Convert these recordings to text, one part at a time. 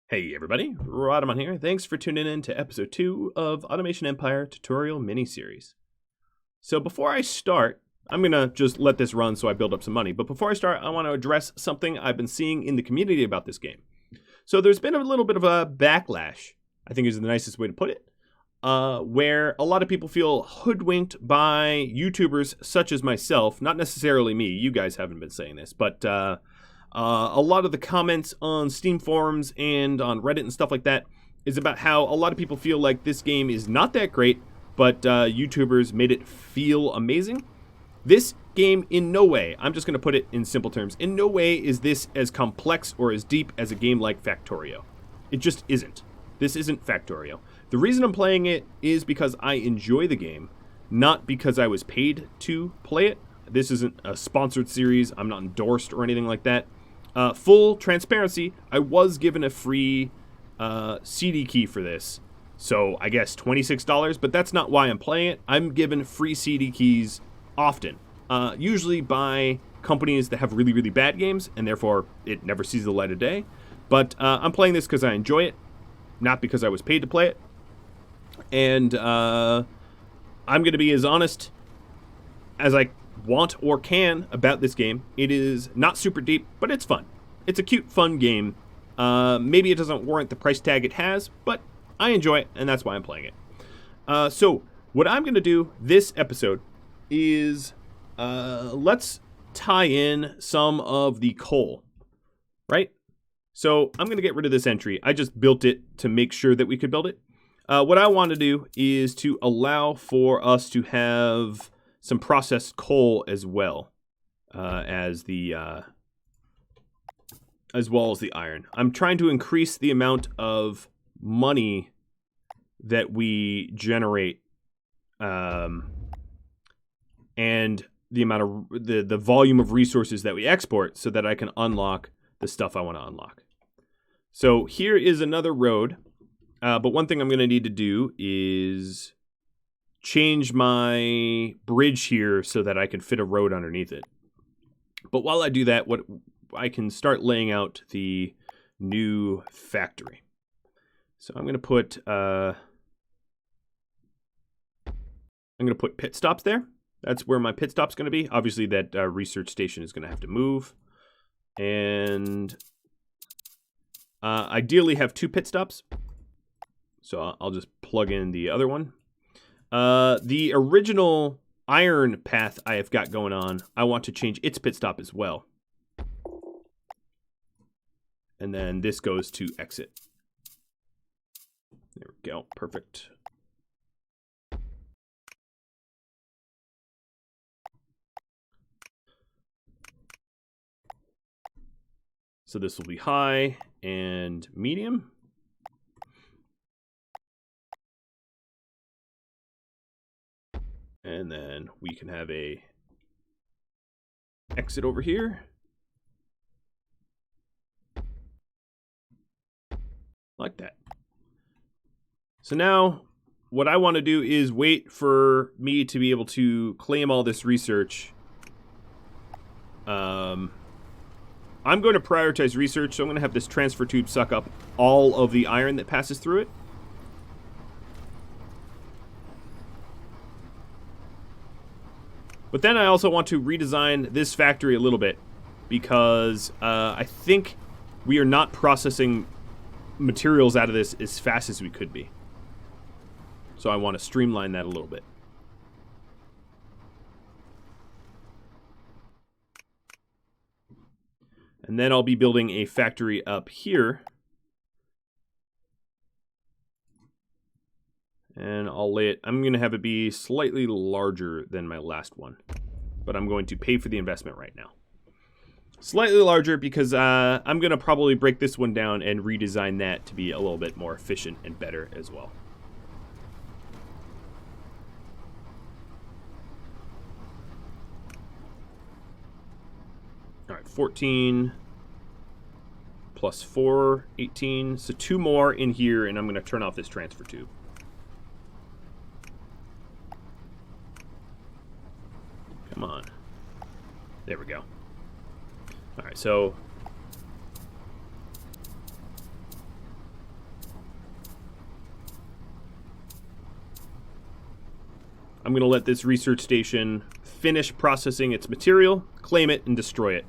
Hey everybody, Rodamon here. Thanks for tuning in to episode 2 of Automation Empire Tutorial Mini-Series. So before I start, I'm going to just let this run so I build up some money. But before I start, I want to address something I've been seeing in the community about this game. So there's been a little bit of a backlash, I think is the nicest way to put it, where a lot of people feel hoodwinked by YouTubers such as myself. Not necessarily me, you guys haven't been saying this, but a lot of the comments on Steam forums and on Reddit and stuff like that is about how a lot of people feel like this game is not that great, but YouTubers made it feel amazing. This game, in no way, I'm just going to put it in simple terms, in no way is this as complex or as deep as a game like Factorio. It just isn't. This isn't Factorio. The reason I'm playing it is because I enjoy the game, not because I was paid to play it. This isn't a sponsored series. I'm not endorsed or anything like that. Full transparency, I was given a free CD key for this. So I guess $26, but that's not why I'm playing it. I'm given free CD keys often. Usually by companies that have really, really bad games, and therefore it never sees the light of day. But I'm playing this because I enjoy it, not because I was paid to play it. And I'm going to be as honest as I want or can about this game. It is not super deep, but it's fun. It's a cute, fun game. Maybe it doesn't warrant the price tag it has, but I enjoy it, and that's why I'm playing it. So what I'm going to do this episode is let's tie in some of the coal, right? So I'm going to get rid of this entry. I just built it to make sure that we could build it. What I want to do is to allow for us to have some processed coal as well as the iron. I'm trying to increase the amount of money that we generate, and the amount of the volume of resources that we export, so that I can unlock the stuff I want to unlock. So here is another road, but one thing I'm going to need to do is change my bridge here so that I can fit a road underneath it. But while I do that, what I can start laying out the new factory. So I'm going to put pit stops there. That's where my pit stop's going to be. Obviously, that research station is going to have to move, and ideally have 2 pit stops. So I'll just plug in the other one. The original iron path I have got going on, I want to change its pit stop as well. And then this goes to exit. There we go. Perfect. So this will be high and medium. And then we can have a exit over here. Like that. So now what I want to do is wait for me to be able to claim all this research. I'm going to prioritize research, so I'm going to have this transfer tube suck up all of the iron that passes through it. But then I also want to redesign this factory a little bit, because I think we are not processing materials out of this as fast as we could be. So I want to streamline that a little bit. And then I'll be building a factory up here. And I'll lay it, I'm going to have it be slightly larger than my last one. But I'm going to pay for the investment right now. Slightly larger because I'm going to probably break this one down and redesign that to be a little bit more efficient and better as well. All right, 14 plus 4, 18. So 2 more in here, and I'm going to turn off this transfer tube. Come on. There we go. All right, so I'm going to let this research station finish processing its material, claim it, and destroy it.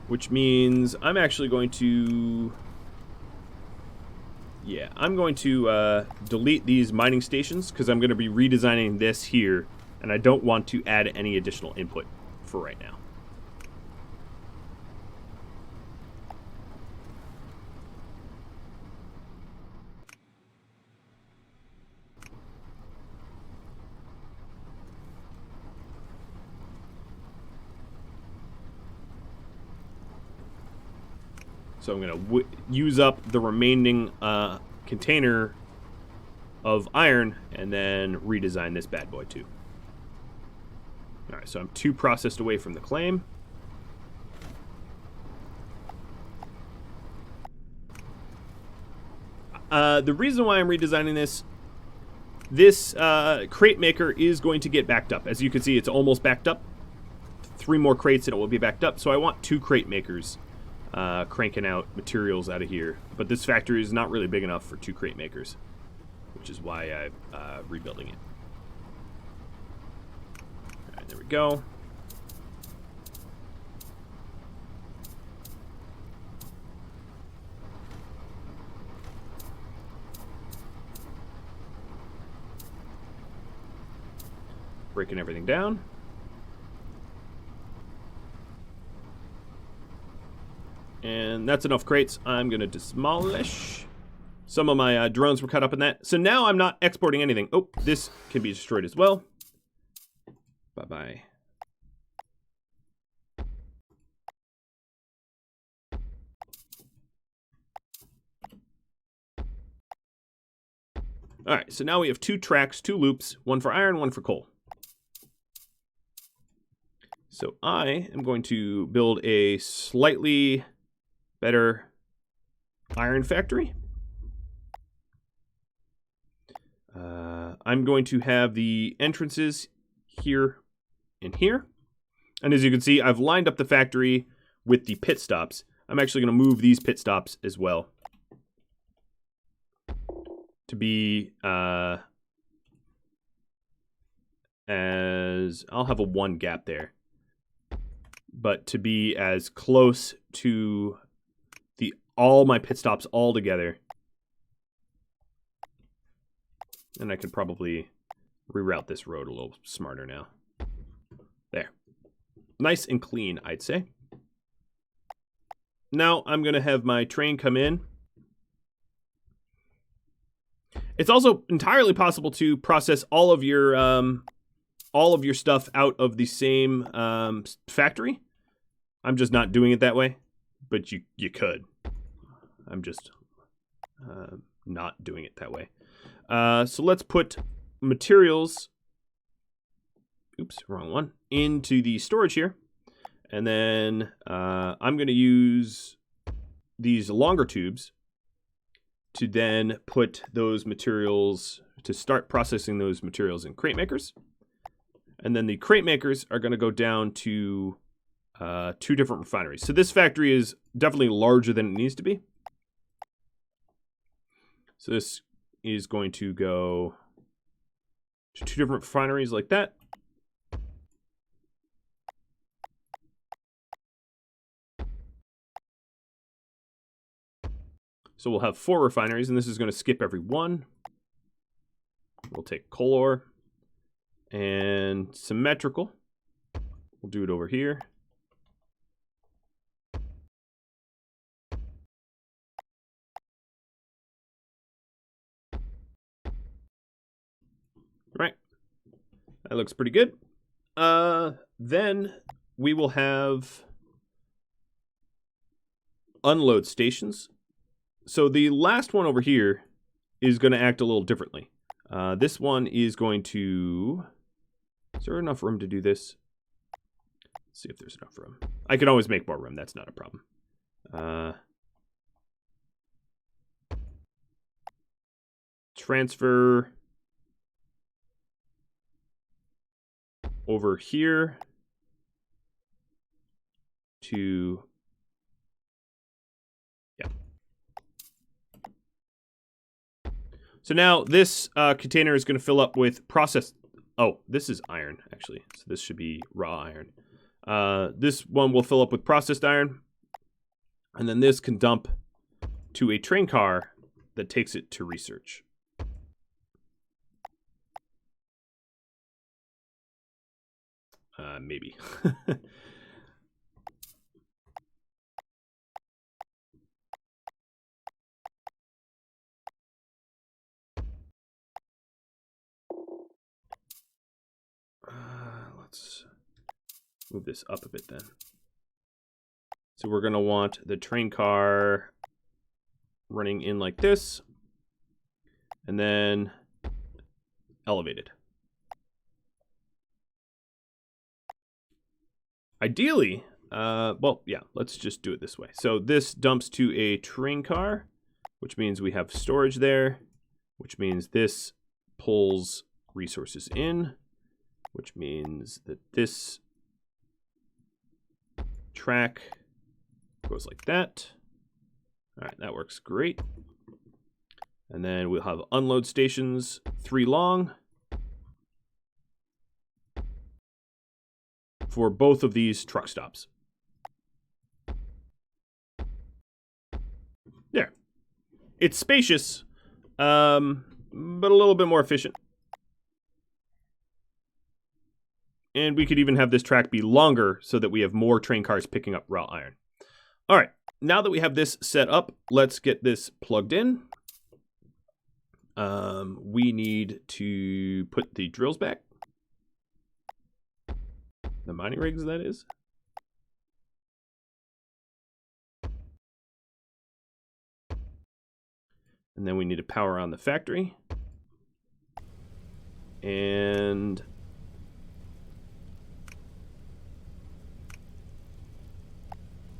Which means I'm actually going to... Yeah, I'm going to delete these mining stations because I'm going to be redesigning this here, and I don't want to add any additional input for right now. So I'm going to use up the remaining container of iron and then redesign this bad boy too. Alright, so I'm 2 processed away from the claim. The reason why I'm redesigning this crate maker is going to get backed up. As you can see, it's almost backed up. 3 more crates and it will be backed up. So I want 2 crate makers cranking out materials out of here. But this factory is not really big enough for 2 crate makers, which is why I'm rebuilding it. All right, there we go. Breaking everything down. And that's enough crates. I'm going to demolish. Some of my drones were caught up in that. So now I'm not exporting anything. Oh, this can be destroyed as well. Bye-bye. All right, so now we have 2 tracks, 2 loops, 1 for iron, 1 for coal. So I am going to build a slightly better iron factory. I'm going to have the entrances here and here. And as you can see, I've lined up the factory with the pit stops. I'm actually going to move these pit stops as well to be as I'll have a 1 gap there, but to be as close to all my pit stops all together. And I could probably reroute this road a little smarter now. There. Nice and clean, I'd say. Now I'm going to have my train come in. It's also entirely possible to process all of your stuff out of the same factory. I'm just not doing it that way, but you could. I'm just not doing it that way. So let's put materials, oops, wrong one, into the storage here. And then I'm going to use these longer tubes to then put those materials, to start processing those materials in crate makers. And then the crate makers are going to go down to 2 different refineries. So this factory is definitely larger than it needs to be. So this is going to go to 2 different refineries like that. So we'll have 4 refineries, and this is going to skip every one. We'll take coal ore and symmetrical. We'll do it over here. Right. That looks pretty good. Then we will have unload stations. So the last one over here is going to act a little differently. This one is going to... Is there enough room to do this? Let's see if there's enough room. I can always make more room. That's not a problem. Transfer over here to... Yeah. So now this container is going to fill up with processed... Oh, this is iron, actually. So this should be raw iron. This one will fill up with processed iron. And then this can dump to a train car that takes it to research. Maybe. Let's move this up a bit then. So we're going to want the train car running in like this, and then elevated. Ideally, well, yeah, let's just do it this way. So this dumps to a train car, which means we have storage there, which means this pulls resources in, which means that this track goes like that. All right, that works great. And then we'll have unload stations, 3 long, for both of these truck stops. There. It's spacious, but a little bit more efficient. And we could even have this track be longer so that we have more train cars picking up raw iron. All right, now that we have this set up, let's get this plugged in. We need to put the drills back. The mining rigs, that is. And then we need to power on the factory. And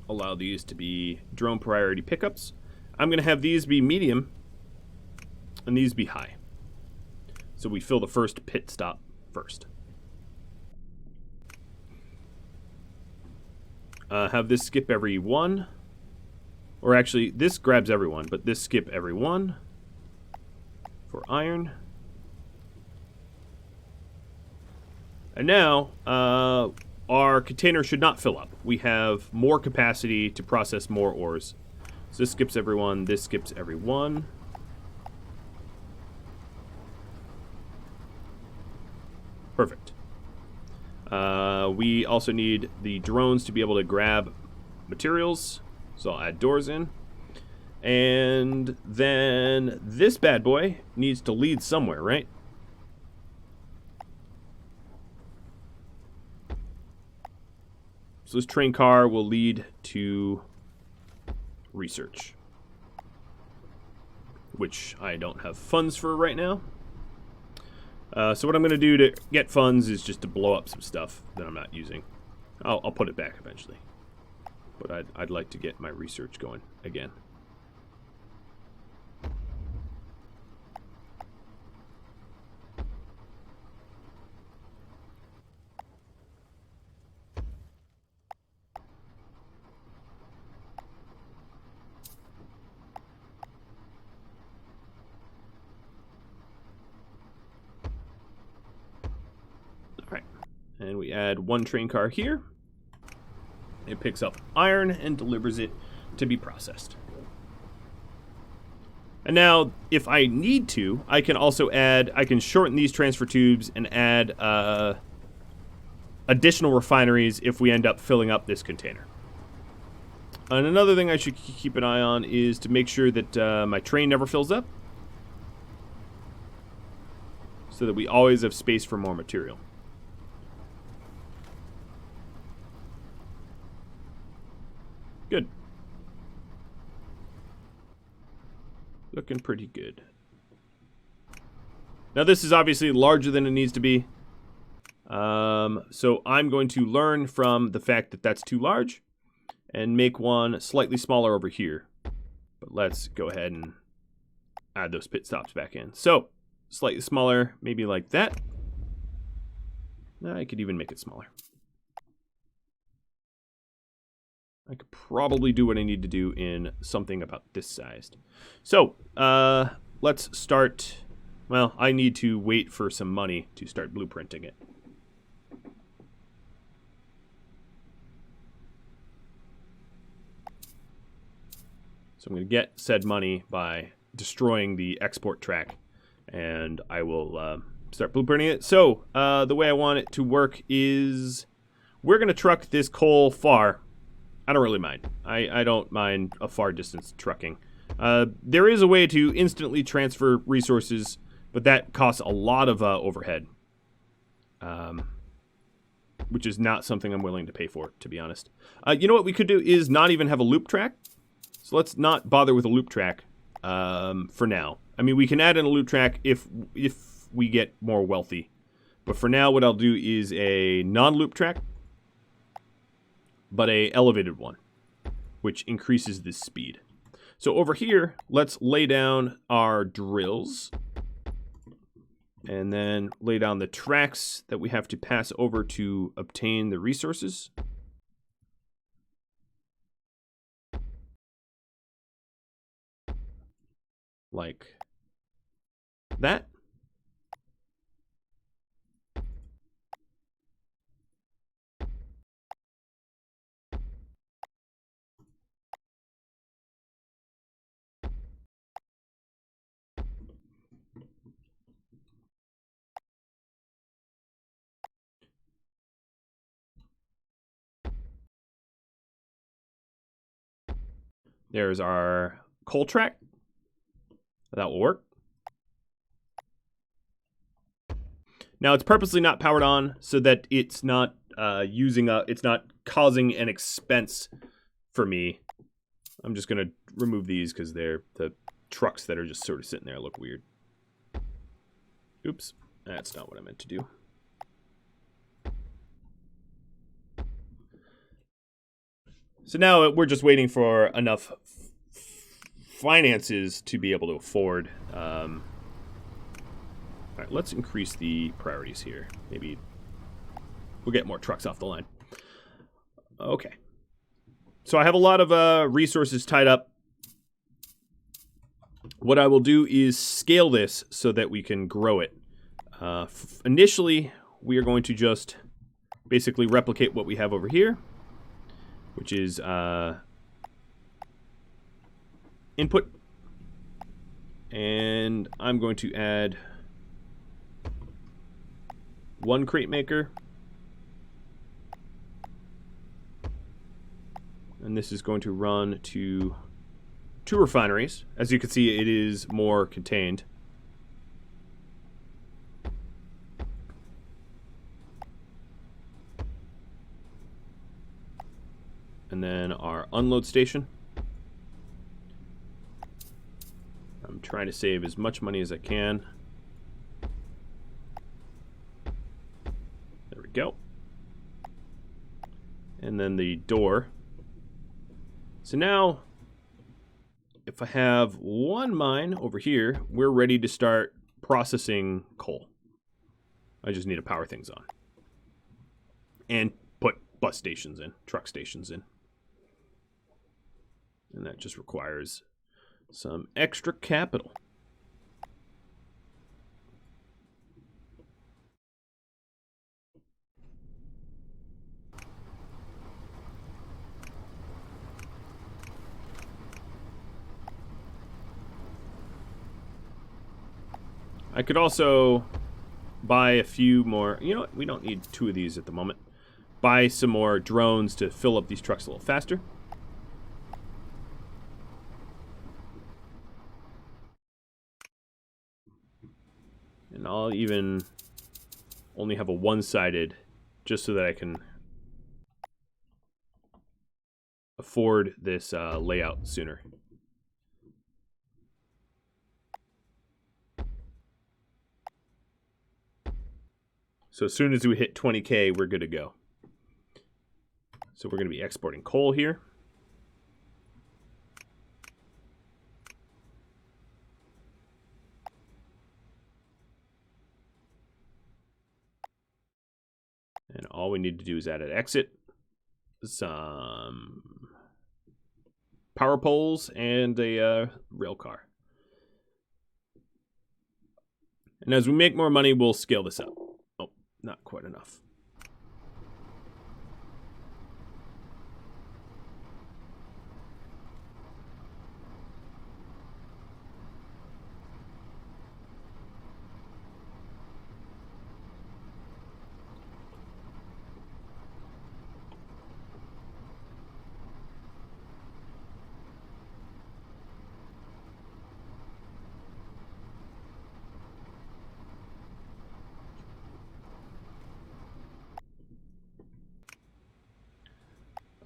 allow these to be drone priority pickups. I'm going to have these be medium and these be high. So we fill the first pit stop first. Have this skip every one. Or actually, this grabs everyone, but this skip every one for iron. And now, our container should not fill up. We have more capacity to process more ores. So this skips every one, this skips every one. Perfect. We also need the drones to be able to grab materials. So I'll add doors in. And then this bad boy needs to lead somewhere, right? So this train car will lead to research, which I don't have funds for right now. So what I'm going to do to get funds is just to blow up some stuff that I'm not using. I'll put it back eventually. But I'd like to get my research going again. And we add one train car here. It picks up iron and delivers it to be processed. And now, if I need to, I can also add, I can shorten these transfer tubes and add additional refineries if we end up filling up this container. And another thing I should keep an eye on is to make sure that my train never fills up, so that we always have space for more material. Good. Looking pretty good. Now this is obviously larger than it needs to be. So I'm going to learn from the fact that that's too large and make one slightly smaller over here. But let's go ahead and add those pit stops back in. So slightly smaller, maybe like that. I could even make it smaller. I could probably do what I need to do in something about this sized. So, let's start. Well, I need to wait for some money to start blueprinting it. So I'm going to get said money by destroying the export track, and I will start blueprinting it. So the way I want it to work is we're going to truck this coal far. I don't really mind. I don't mind a far distance trucking. There is a way to instantly transfer resources, but that costs a lot of overhead, which is not something I'm willing to pay for, to be honest. You know what we could do is not even have a loop track. So let's not bother with a loop track for now. I mean, we can add in a loop track if we get more wealthy. But for now, what I'll do is a non-loop track, but a elevated one, which increases the speed. So over here, let's lay down our drills, and then lay down the tracks that we have to pass over to obtain the resources. Like that. There's our coal track. That will work. Now it's purposely not powered on so that it's not it's not causing an expense for me. I'm just gonna remove these because they're the trucks that are just sort of sitting there look weird. Oops, that's not what I meant to do. So now we're just waiting for enough finances to be able to afford. All right, let's increase the priorities here. Maybe we'll get more trucks off the line. Okay. So I have a lot of resources tied up. What I will do is scale this so that we can grow it. Initially, we are going to just basically replicate what we have over here, which is input. And I'm going to add one crate maker. And this is going to run to 2 refineries. As you can see, it is more contained. And then our unload station. I'm trying to save as much money as I can. There we go. And then the door. So now, if I have one mine over here, we're ready to start processing coal. I just need to power things on. And put bus stations in, truck stations in. And that just requires some extra capital. I could also buy a few more. You know what? We don't need 2 of these at the moment. Buy some more drones to fill up these trucks a little faster. And I'll even only have a one-sided just so that I can afford this layout sooner. So as soon as we hit 20K, we're good to go. So we're going to be exporting coal here. And all we need to do is add an exit, some power poles, and a rail car. And as we make more money, we'll scale this up. Oh, not quite enough.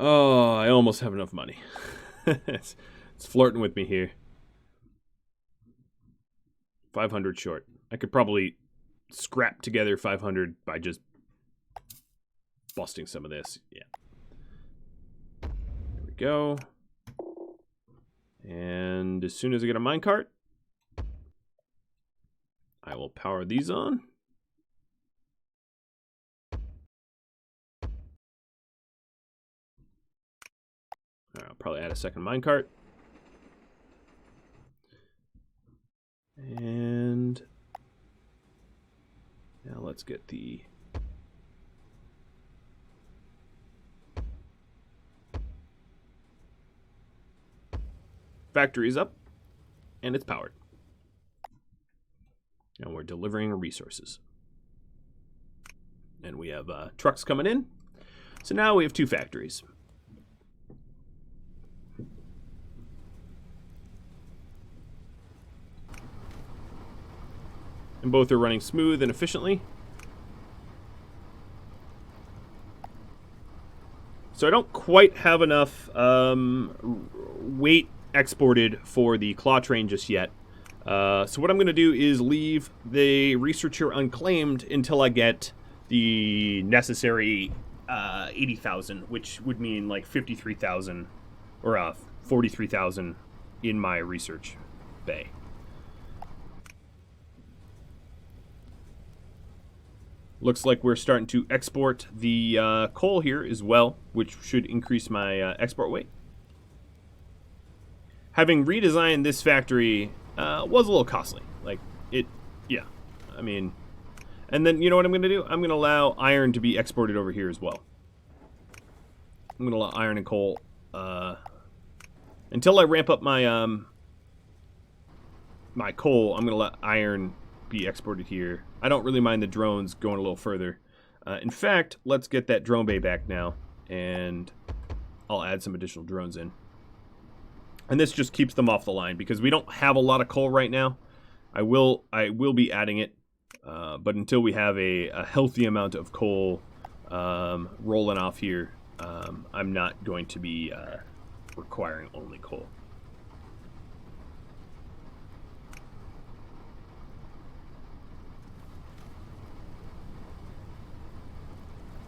Oh, I almost have enough money. it's flirting with me here. 500 short. I could probably scrap together 500 by just busting some of this. Yeah. There we go. And as soon as I get a minecart, I will power these on. I'll probably add a second minecart. And now let's get the factories up, and it's powered. And we're delivering resources. And we have trucks coming in. So now we have 2 factories. And both are running smooth and efficiently. So I don't quite have enough weight exported for the claw train just yet. So what I'm going to do is leave the researcher unclaimed until I get the necessary 80,000, which would mean like 53,000 or 43,000 in my research bay. Looks like we're starting to export the coal here as well, which should increase my export weight. Having redesigned this factory was a little costly. Like, yeah. I mean, and then you know what I'm going to do? I'm going to allow iron to be exported over here as well. I'm going to allow iron and coal until I ramp up my my coal. I'm going to let iron be exported here. I don't really mind the drones going a little further. In fact, let's get that drone bay back now, and I'll add some additional drones in. And this just keeps them off the line because we don't have a lot of coal right now. I will be adding it, but until we have a healthy amount of coal rolling off here, I'm not going to be requiring only coal.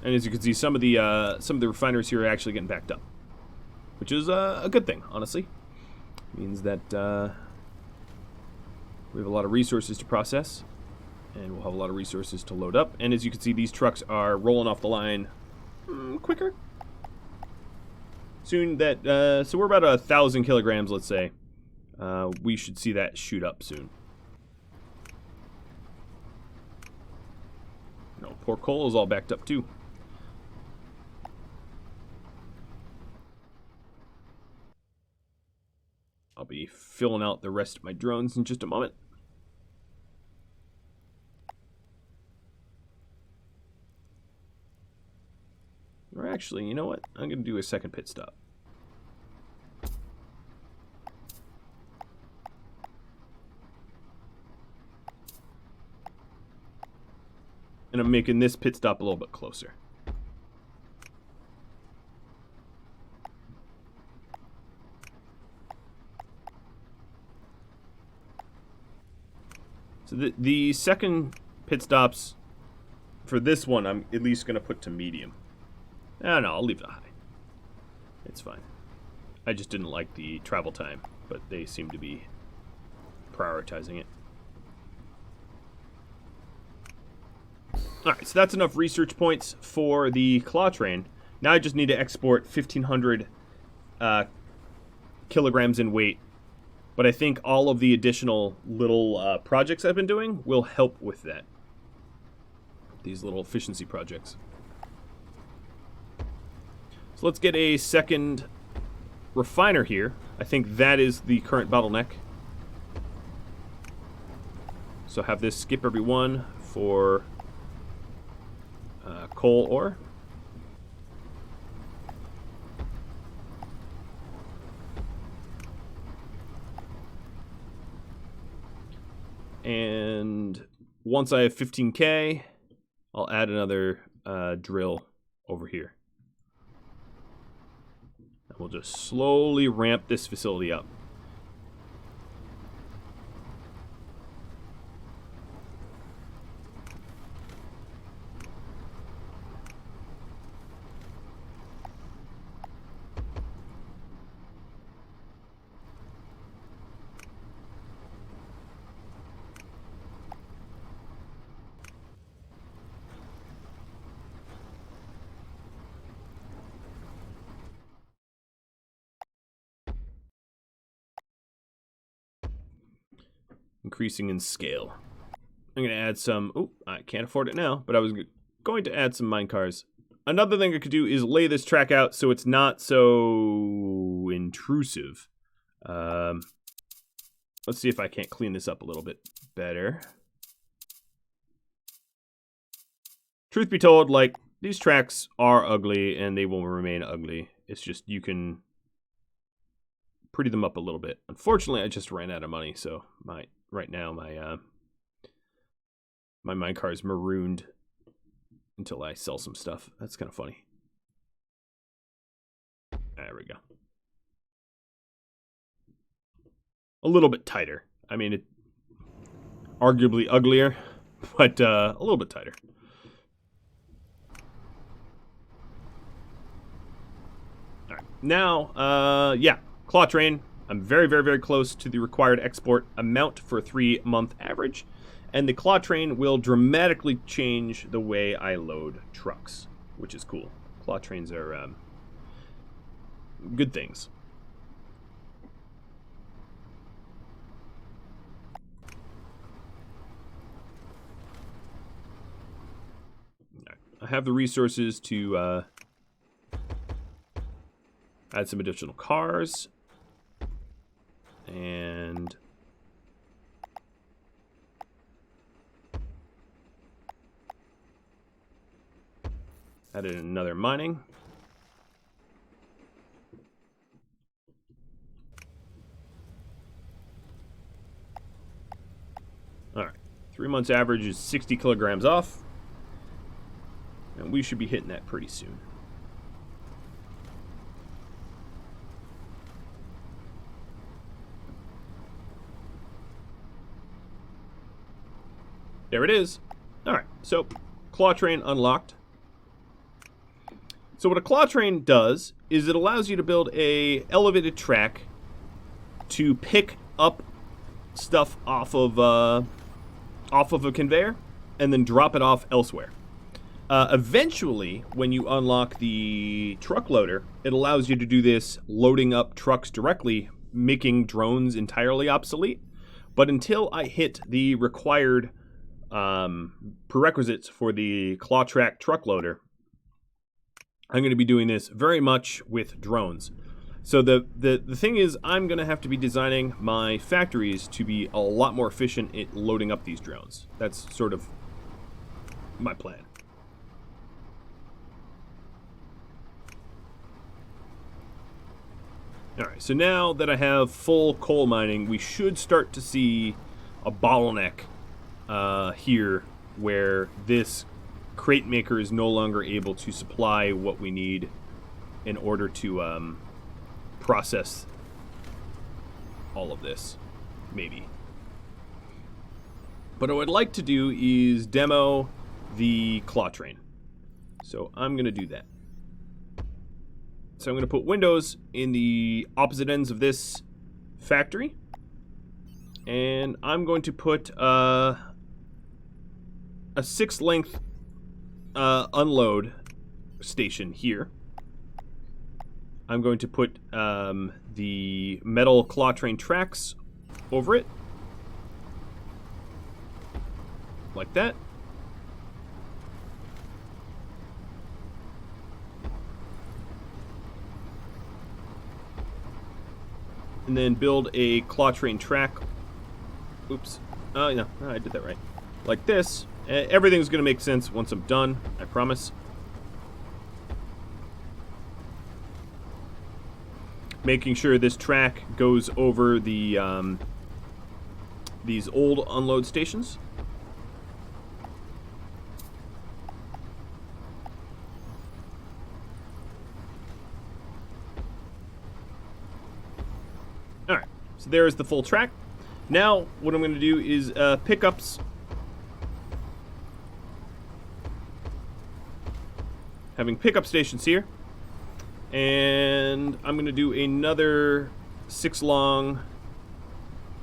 And as you can see, some of the refineries here are actually getting backed up, which is a good thing, honestly. It means that we have a lot of resources to process, and we'll have a lot of resources to load up. And as you can see, these trucks are rolling off the line quicker. Soon that so we're about 1,000 kilograms, let's say. We should see that shoot up soon. No, poor coal is all backed up too. I'll be filling out the rest of my drones in just a moment. Or actually, you know what? I'm going to do a second pit stop. And I'm making this pit stop a little bit closer. So the second pit stops for this one, I'm at least going to put to medium. No, I'll leave it high. It's fine. I just didn't like the travel time, but they seem to be prioritizing it. Alright, so that's enough research points for the claw train. Now I just need to export 1,500 kilograms in weight But I think all of the additional little projects I've been doing will help with that. These little efficiency projects. So let's get a second refiner here. I think that is the current bottleneck. So have this skip every one for coal ore. And once I have 15K, I'll add another drill over here. And we'll just slowly ramp this facility up. Increasing in scale. I'm going to add some... Oh, I can't afford it now, but I was going to add some mine cars. Another thing I could do is lay this track out so it's not so intrusive. Let's see if I can't clean this up a little bit better. Truth be told, like, these tracks are ugly and they will remain ugly. It's just you can pretty them up a little bit. Unfortunately, I just ran out of money, so right now my mine car is marooned until I sell some stuff. That's kind of funny. There we go. A little bit tighter. I mean, it arguably uglier, but a little bit tighter. All right. Now, yeah, claw train. I'm very, very, very close to the required export amount for a 3-month average. And the claw train will dramatically change the way I load trucks, which is cool. Claw trains are good things. I have the resources to add some additional cars. And added another mining. All right, 3 months average is 60 kilograms off. And we should be hitting that pretty soon. There it is. All right, so claw train unlocked. So what a claw train does is it allows you to build a elevated track to pick up stuff off of a conveyor and then drop it off elsewhere. Eventually, when you unlock the truck loader, it allows you to do this loading up trucks directly, making drones entirely obsolete. But until I hit the required prerequisites for the claw track truck loader, I'm going to be doing this very much with drones. So the thing is, I'm going to have to be designing my factories to be a lot more efficient at loading up these drones. That's sort of my plan. Alright, so now that I have full coal mining, we should start to see a bottleneck here where this crate maker is no longer able to supply what we need in order to process all of this, maybe. But what I'd like to do is demo the claw train. So I'm going to do that. So I'm going to put windows in the opposite ends of this factory. And I'm going to put a 6-length unload station here. I'm going to put the metal claw train tracks over it. Like that. And then build a claw train track. Oops. Oh, no, I did that right. Like this. Everything's going to make sense once I'm done, I promise. Making sure this track goes over the these old unload stations. Alright, so there's the full track. Now, what I'm going to do is pickups. Having pickup stations here. And I'm going to do another 6 long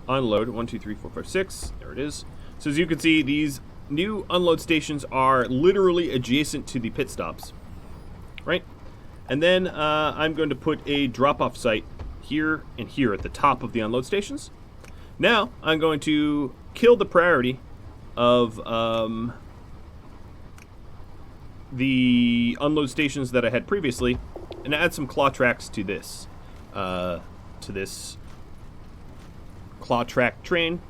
unload. 1, 2, 3, 4, 5, 6. There it is. So as you can see, these new unload stations are literally adjacent to the pit stops. Right? And then I'm going to put a drop-off site here and here at the top of the unload stations. Now, I'm going to kill the priority of the unload stations that I had previously and add some claw tracks to this claw track train.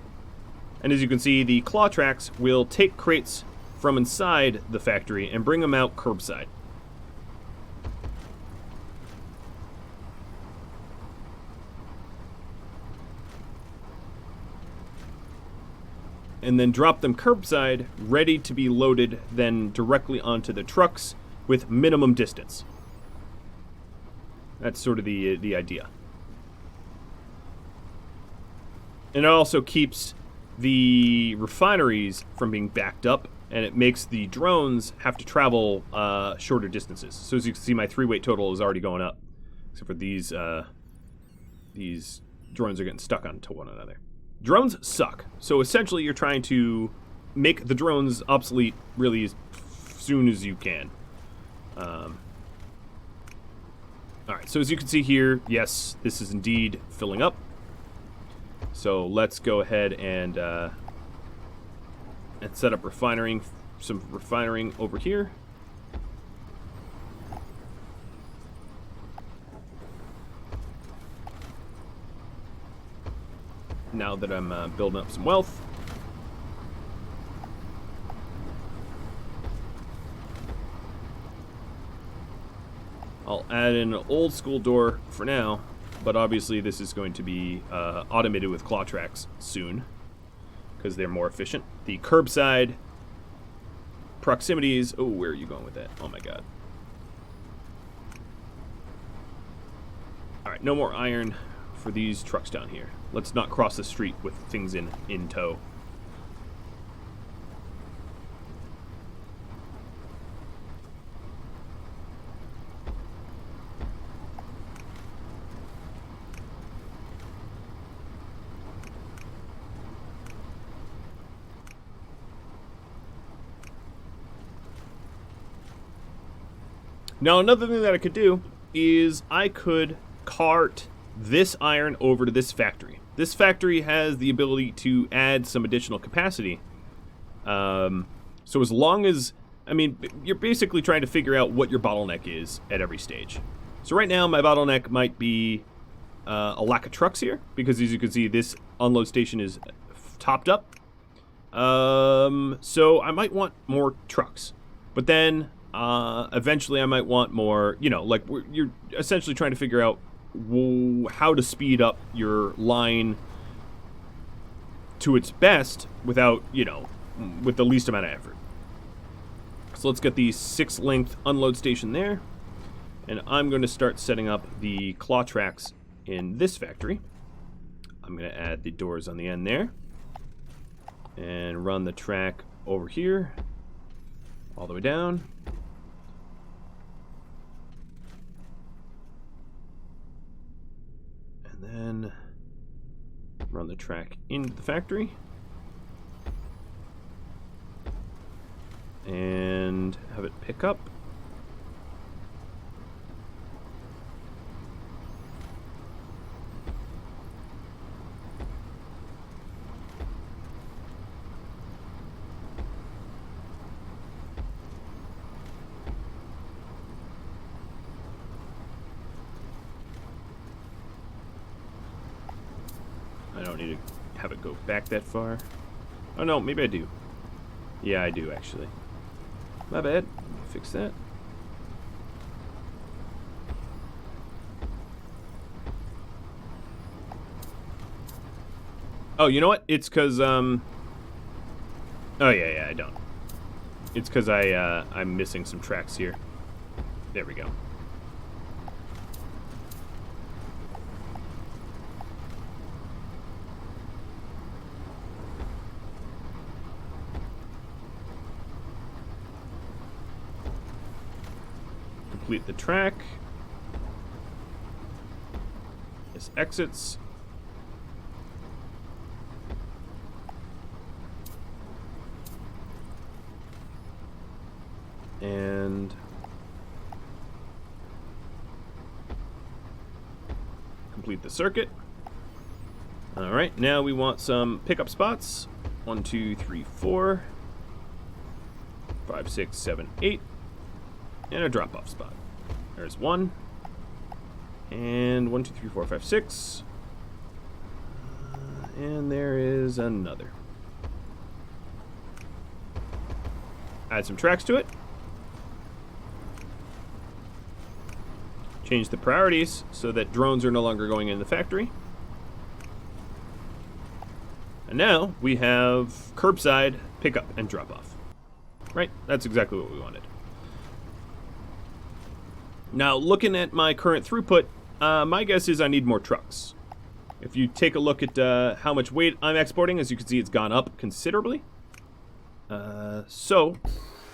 And as you can see, the claw tracks will take crates from inside the factory and bring them out curbside. And then drop them curbside, ready to be loaded then directly onto the trucks with minimum distance. That's sort of the idea. And it also keeps the refineries from being backed up, and it makes the drones have to travel shorter distances. So as you can see, my 3-weight total is already going up, except for these drones are getting stuck onto one another. Drones suck. So essentially, you're trying to make the drones obsolete really as soon as you can. Alright, so as you can see here, yes, this is indeed filling up. So let's go ahead and set up some refining over here. Now that I'm building up some wealth. I'll add in an old school door for now, but obviously this is going to be automated with claw tracks soon because they're more efficient. The curbside proximities. Oh, where are you going with that? Oh my god. Alright, no more iron for these trucks down here. Let's not cross the street with things in tow. Now, another thing that I could do is I could cart this iron over to this factory. This factory has the ability to add some additional capacity. So as long as, I mean, you're basically trying to figure out what your bottleneck is at every stage. So right now, my bottleneck might be a lack of trucks here, because as you can see, this unload station is topped up. So I might want more trucks. But then, eventually I might want more, you know, like you're essentially trying to figure out how to speed up your line to its best without, you know, with the least amount of effort. So let's get the 6-length unload station there. And I'm going to start setting up the claw tracks in this factory. I'm going to add the doors on the end there. And run the track over here. All the way down. And then run the track into the factory. And have it pick up. don't need to have it go back that far. Oh no, maybe I do. Yeah, I do actually. My bad. Fix that. Oh, you know what? It's because, oh, yeah, I don't. It's because I'm missing some tracks here. There we go. Complete the track. This exits. And complete the circuit. All right, now we want some pickup spots. 1, 2, 3, 4, 5, 6, 7, 8, and a drop-off spot. There's 1, and 1, 2, 3, 4, 5, 6, and there is another. Add some tracks to it. Change the priorities so that drones are no longer going in the factory. And now we have curbside, pickup, and drop-off. Right? That's exactly what we wanted. Now, looking at my current throughput, my guess is I need more trucks. If you take a look at how much weight I'm exporting, as you can see, it's gone up considerably. So,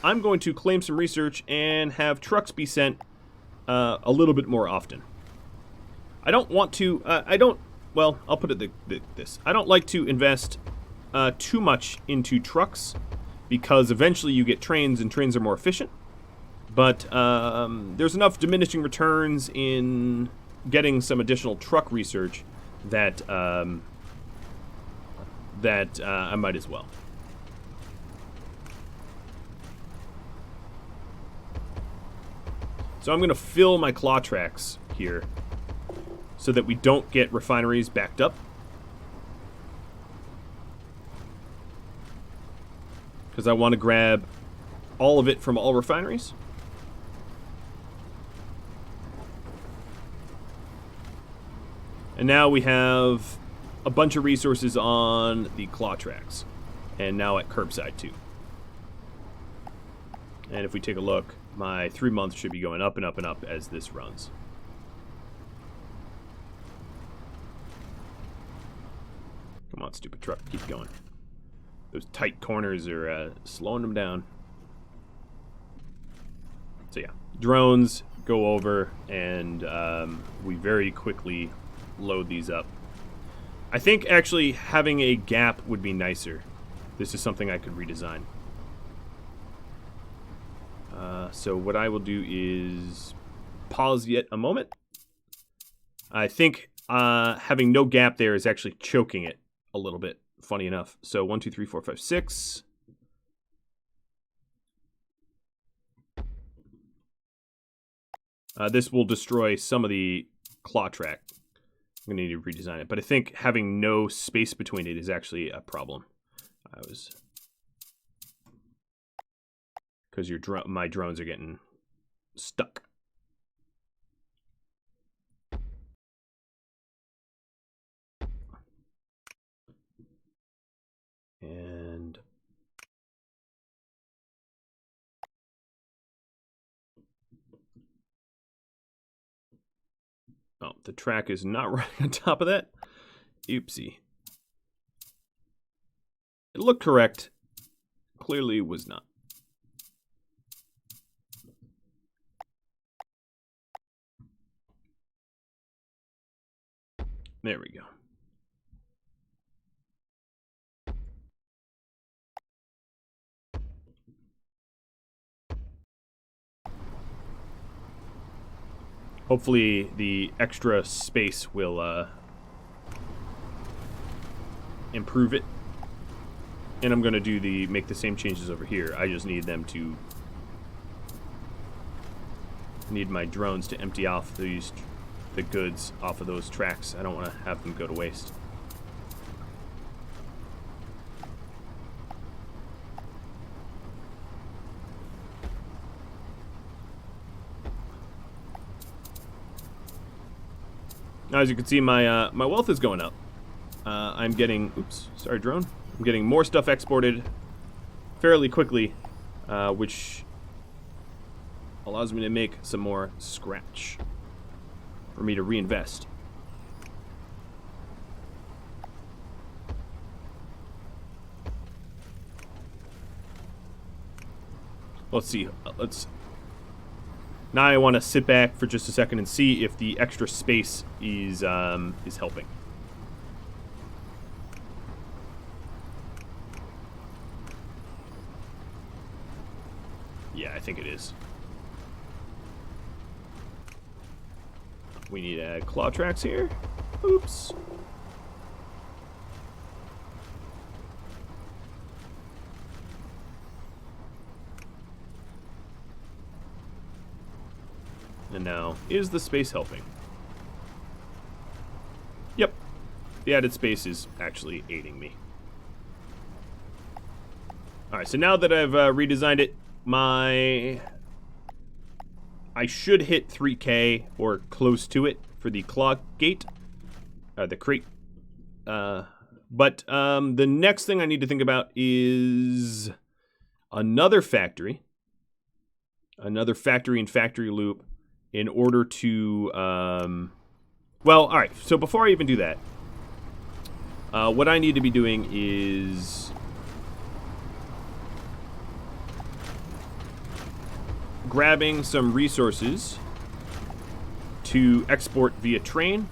I'm going to claim some research and have trucks be sent a little bit more often. I don't want to, well, I'll put it this. I don't like to invest too much into trucks because eventually you get trains and trains are more efficient. But there's enough diminishing returns in getting some additional truck research that I might as well. So I'm going to fill my claw tracks here so that we don't get refineries backed up. Because I want to grab all of it from all refineries. And now we have a bunch of resources on the claw tracks. And now at curbside too. And if we take a look, my 3 months should be going up and up and up as this runs. Come on, stupid truck, keep going. Those tight corners are slowing them down. So yeah, drones go over and we very quickly load these up. I think actually having a gap would be nicer. This is something I could redesign. So what I will do is pause yet a moment. I think having no gap there is actually choking it a little bit, funny enough. So 1, 2, 3, 4, 5, 6. This will destroy some of the claw track. I'm going to need to redesign it. But I think having no space between it is actually a problem. Because my drones are getting stuck. And oh, the track is not right on top of that. Oopsie. It looked correct. Clearly was not. There we go. Hopefully the extra space will improve it. And I'm going to make the same changes over here. I just need them to need my drones to empty off the goods off of those tracks. I don't want to have them go to waste. As you can see, my my wealth is going up. I'm getting, oops, sorry drone. I'm getting more stuff exported fairly quickly, which allows me to make some more scratch for me to reinvest. Let's see. Now I want to sit back for just a second and see if the extra space is helping. Yeah, I think it is. We need to add claw tracks here. Oops. And now, is the space helping? Yep. The added space is actually aiding me. Alright, so now that I've redesigned it, I should hit 3K or close to it for the claw gate, the crate. But the next thing I need to think about is another factory and factory loop in order to, well, all right. So before I even do that, what I need to be doing is grabbing some resources to export via train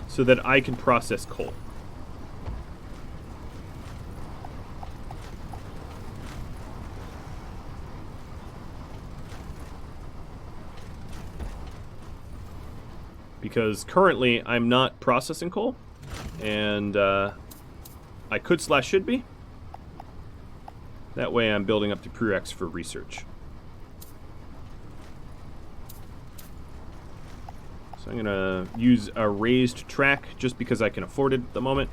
so that I can process coal. Because currently I'm not processing coal, and I could / should be. That way I'm building up the prereqs for research. So I'm gonna use a raised track just because I can afford it at the moment.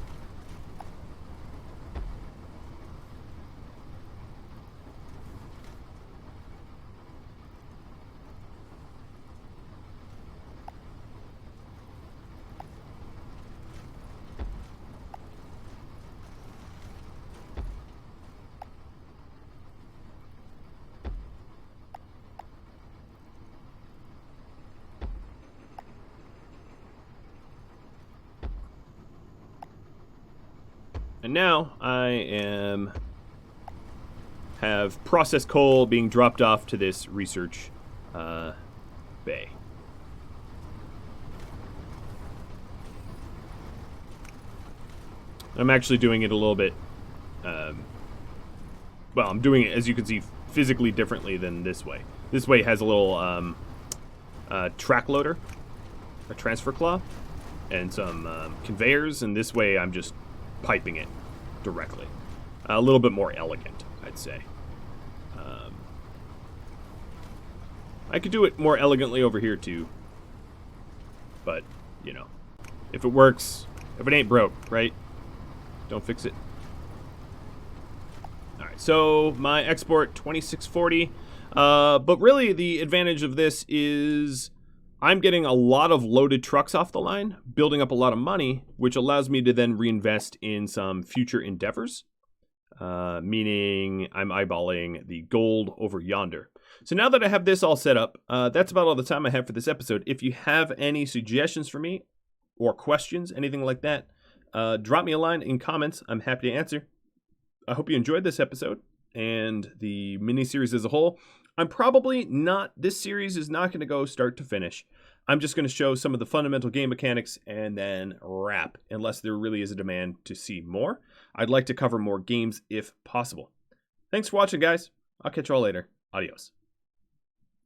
And now I have processed coal being dropped off to this research bay. I'm actually doing it a little bit, well, I'm doing it, as you can see, physically differently than this way. This way has a little track loader, a transfer claw, and some conveyors, and this way I'm just piping it directly. A little bit more elegant, I'd say. I could do it more elegantly over here too, but you know, if it works, if it ain't broke, right? Don't fix it. Alright, so my export 2640, but really the advantage of this is I'm getting a lot of loaded trucks off the line, building up a lot of money, which allows me to then reinvest in some future endeavors, meaning I'm eyeballing the gold over yonder. So now that I have this all set up, that's about all the time I have for this episode. If you have any suggestions for me or questions, anything like that, drop me a line in comments. I'm happy to answer. I hope you enjoyed this episode and the mini-series as a whole. I'm probably not, this series is not going to go start to finish. I'm just going to show some of the fundamental game mechanics and then wrap, unless there really is a demand to see more. I'd like to cover more games if possible. Thanks for watching, guys. I'll catch you all later. Adios.